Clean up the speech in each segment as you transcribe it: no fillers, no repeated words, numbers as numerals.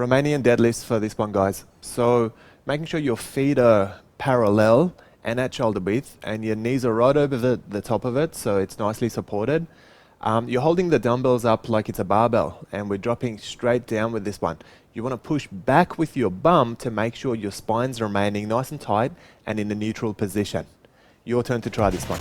Romanian deadlifts for this one, guys. So making sure your feet are parallel and at shoulder width, and your knees are right over the top of it, so it's nicely supported. You're holding the dumbbells up like it's a barbell, and we're dropping straight down with this one. You want to push back with your bum to make sure your spine's remaining nice and tight and in a neutral position. Your turn to try this one.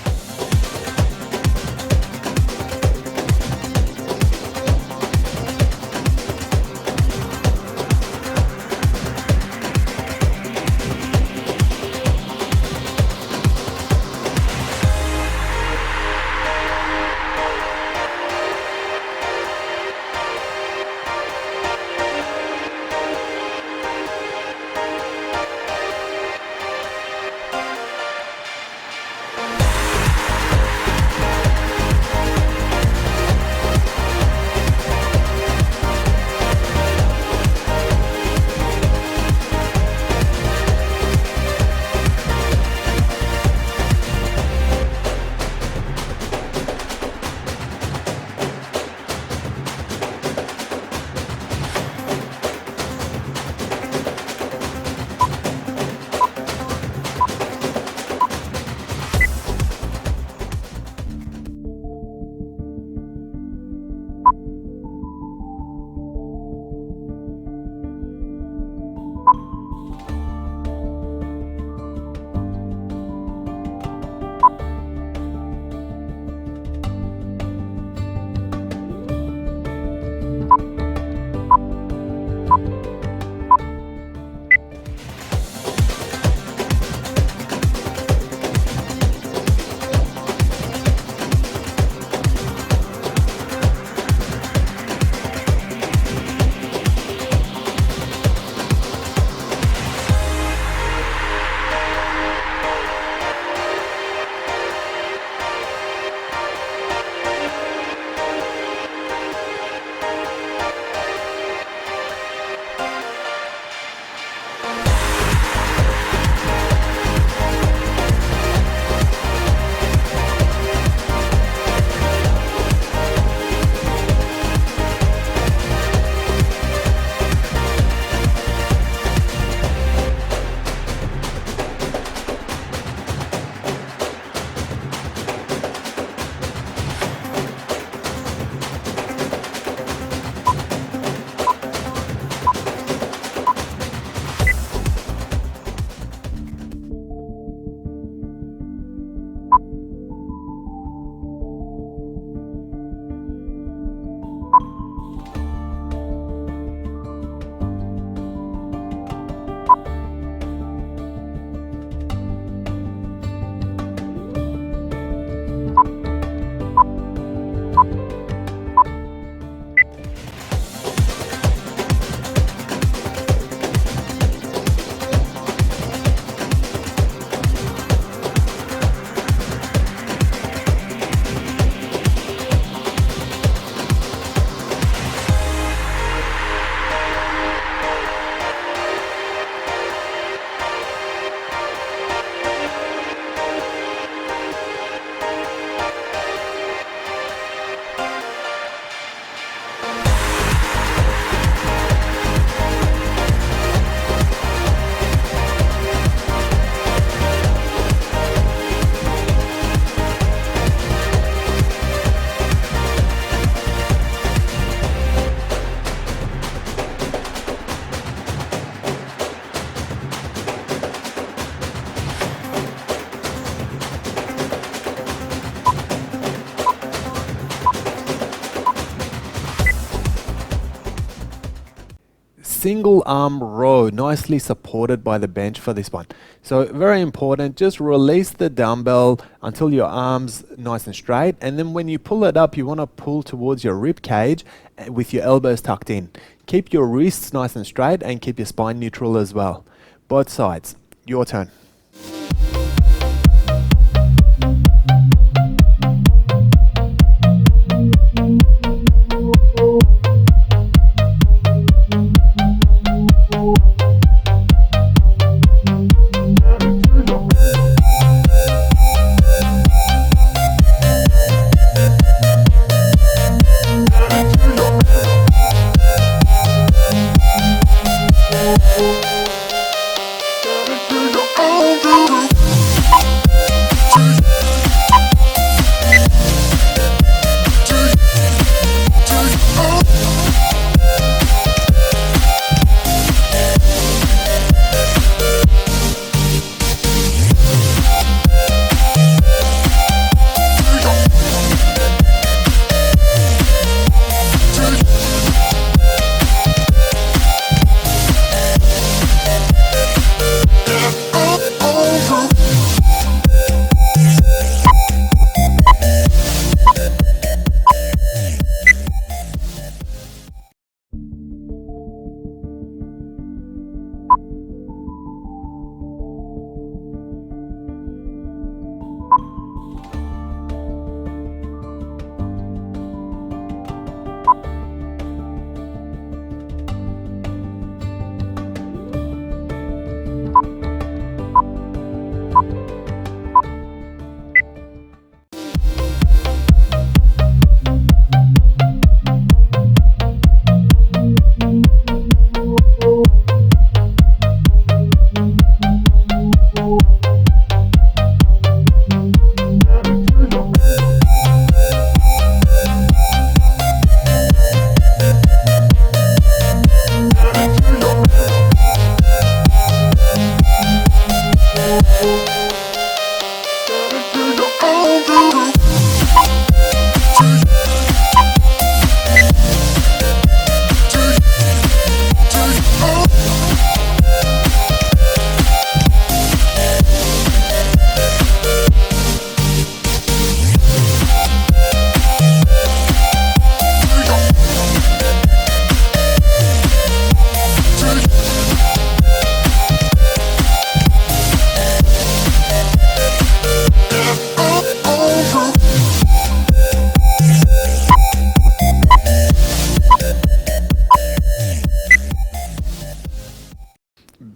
Single arm row, nicely supported by the bench for this one. So very important, just release the dumbbell until your arms nice and straight, and then when you pull it up, you want to pull towards your rib cage with your elbows tucked in. Keep your wrists nice and straight and keep your spine neutral as well. Both sides. Your turn.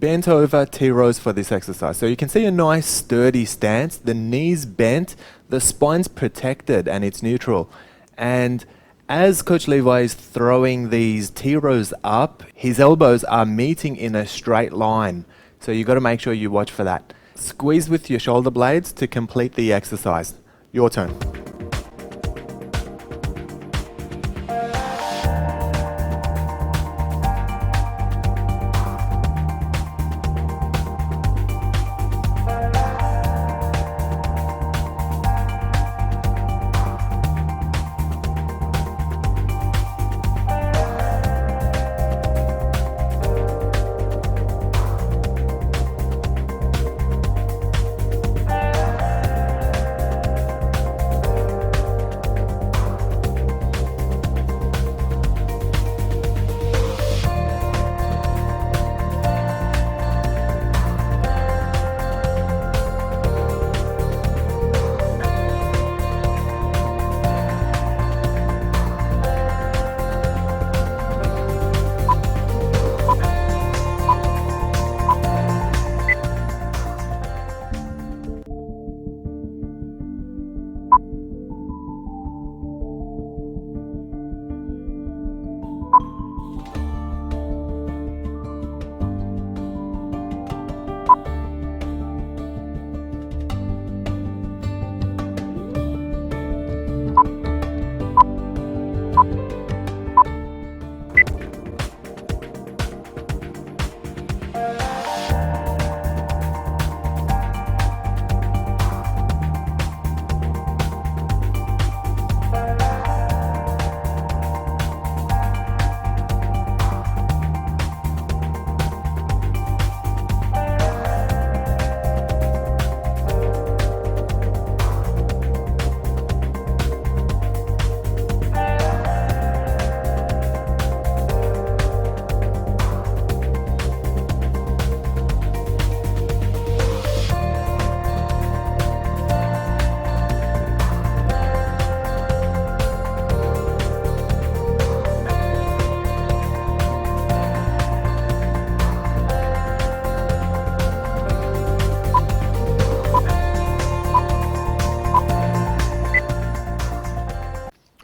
Bent over T-rows for this exercise. So you can see a nice sturdy stance, the knees bent, the spine's protected and it's neutral. And as Coach Levi is throwing these T-rows up, his elbows are meeting in a straight line. So you've got to make sure you watch for that. Squeeze with your shoulder blades to complete the exercise. Your turn.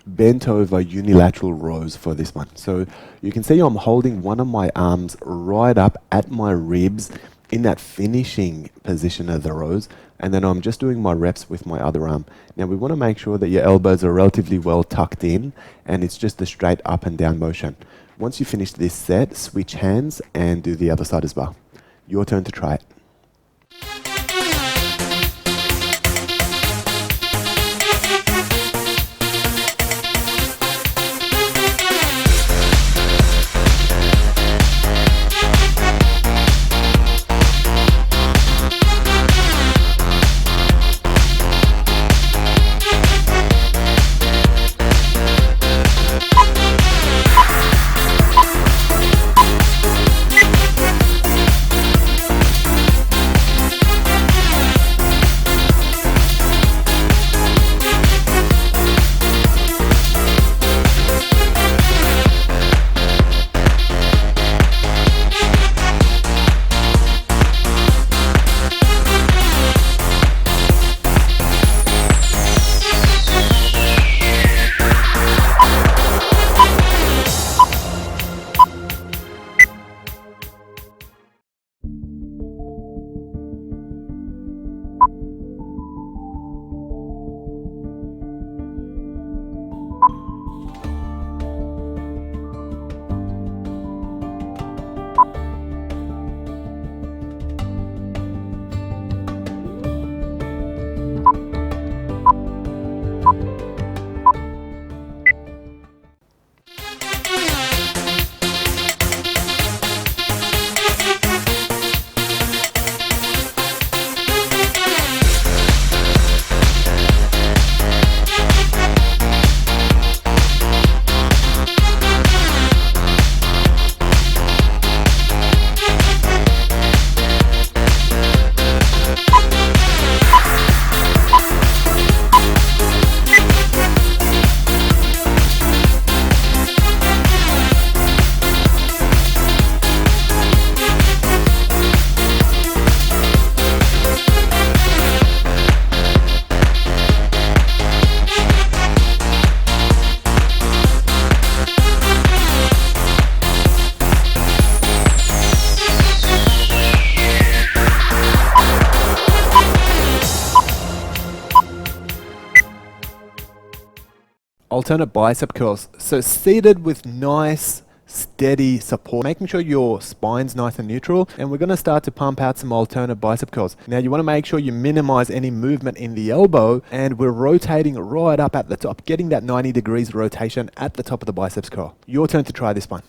Bent over unilateral rows for this one. So you can see I'm holding one of my arms right up at my ribs in that finishing position of the rows, and then I'm just doing my reps with my other arm. Now we want to make sure that your elbows are relatively well tucked in and it's just a straight up and down motion. Once you finish this set, switch hands and do the other side as well. Your turn to try it. alternate bicep curls. So seated with nice steady support, making sure your spine's nice and neutral, and we're going to start to pump out some alternate bicep curls. Now you want to make sure you minimize any movement in the elbow, and we're rotating right up at the top, getting that 90 degrees rotation at the top of the biceps curl. Your turn to try this one.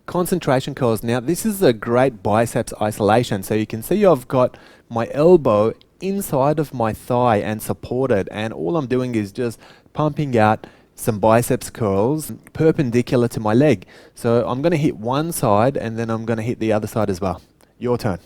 Concentration curls. Now this is a great biceps isolation. So you can see I've got my elbow inside of my thigh and supported, and all I'm doing is just pumping out some biceps curls perpendicular to my leg. So I'm going to hit one side and then I'm going to hit the other side as well. Your turn.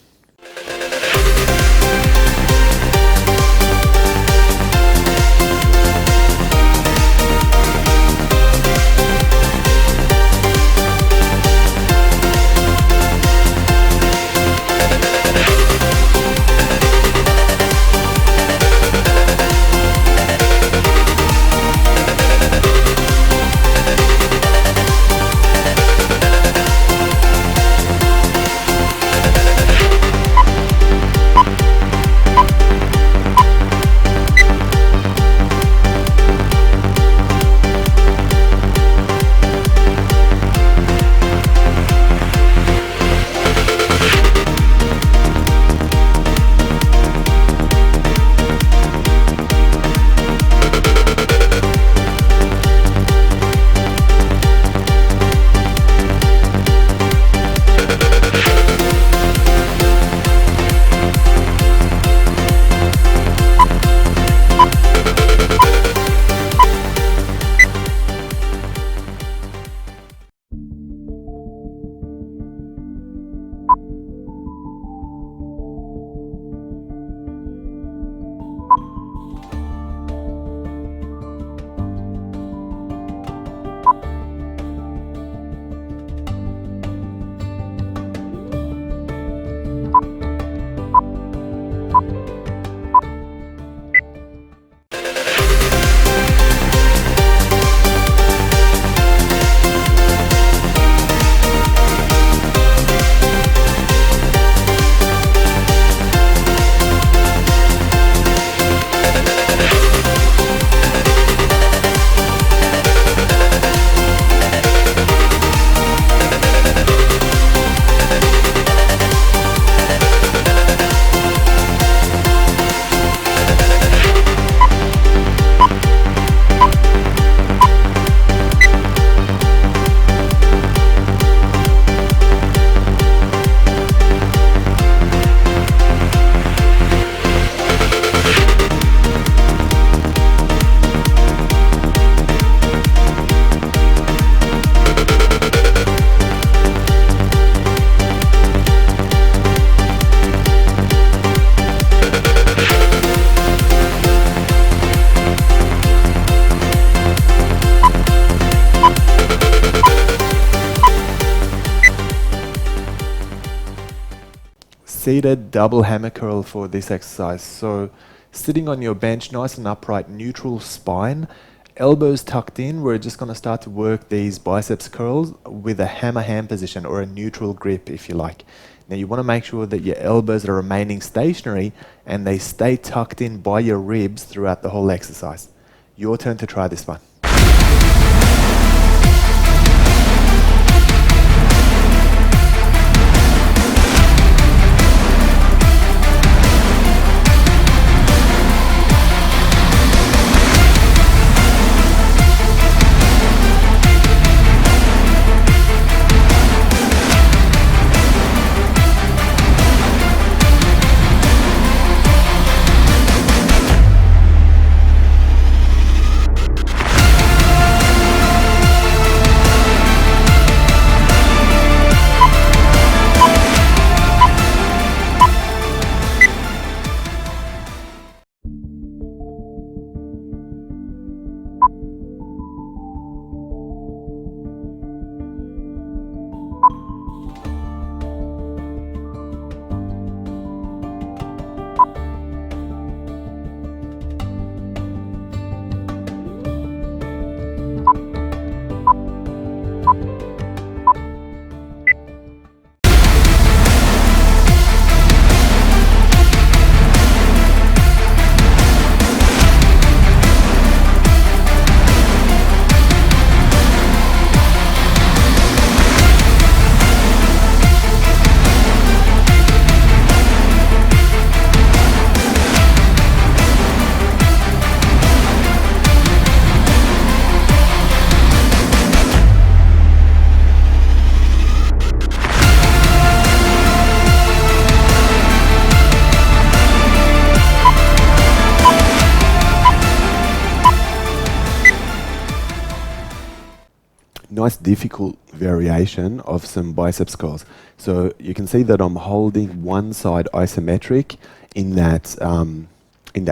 seated double hammer curl for this exercise. So sitting on your bench, nice and upright, neutral spine, elbows tucked in. We're just going to start to work these biceps curls with a hammer hand position or a neutral grip, if you like. Now you want to make sure that your elbows are remaining stationary and they stay tucked in by your ribs throughout the whole exercise. Your turn to try this one. Nice difficult variation of some biceps curls. So you can see that I'm holding one side isometric in that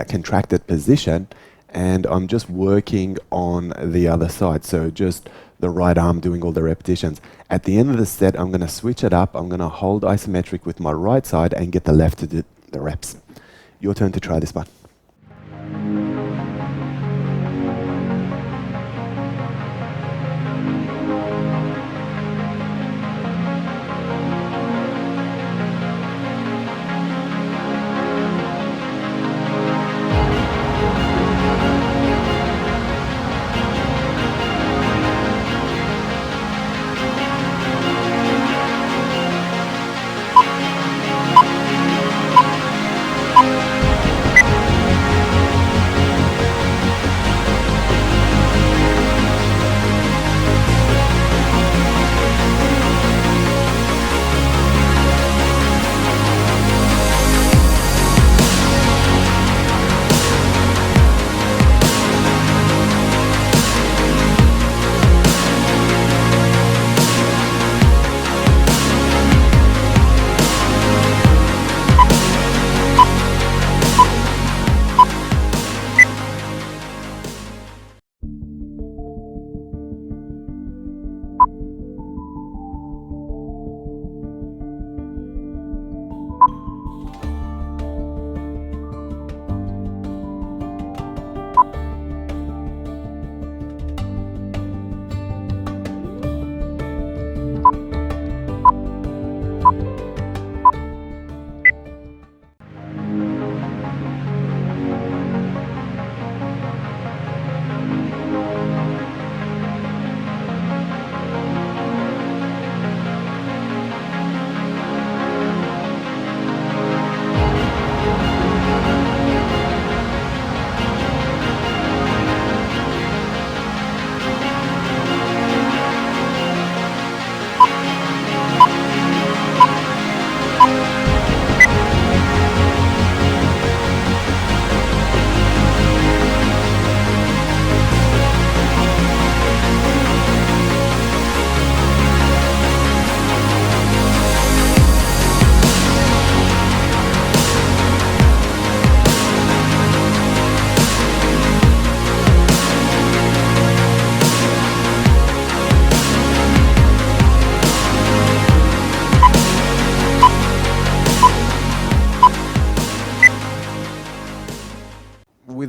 contracted position, and I'm just working on the other side. So just the right arm doing all the repetitions. At the end of the set, I'm going to switch it up. I'm going to hold isometric with my right side and get the left to do the reps. Your turn to try this one.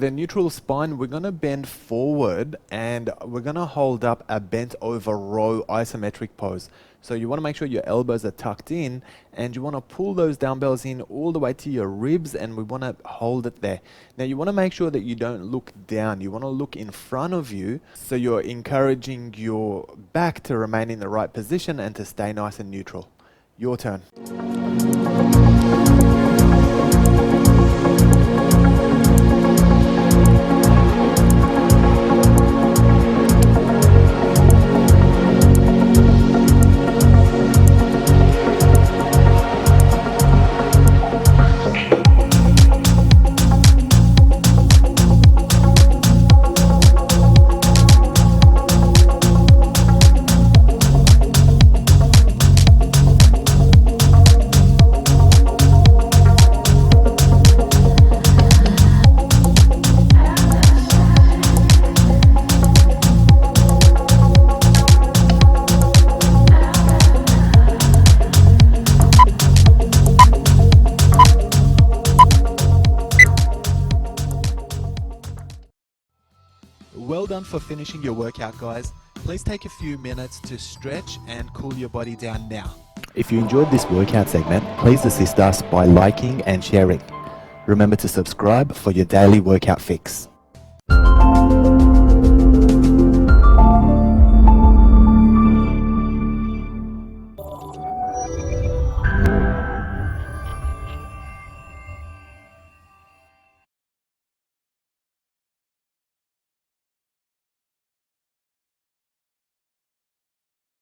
with a neutral spine, we're going to bend forward and we're going to hold up a bent over row isometric pose. So you want to make sure your elbows are tucked in and you want to pull those dumbbells in all the way to your ribs, and we want to hold it there. Now you want to make sure that you don't look down. You want to look in front of you, so you're encouraging your back to remain in the right position and to stay nice and neutral. Your turn. Well done for finishing your workout, guys. Please take a few minutes to stretch and cool your body down now. If you enjoyed this workout segment, please assist us by liking and sharing. Remember to subscribe for your daily workout fix.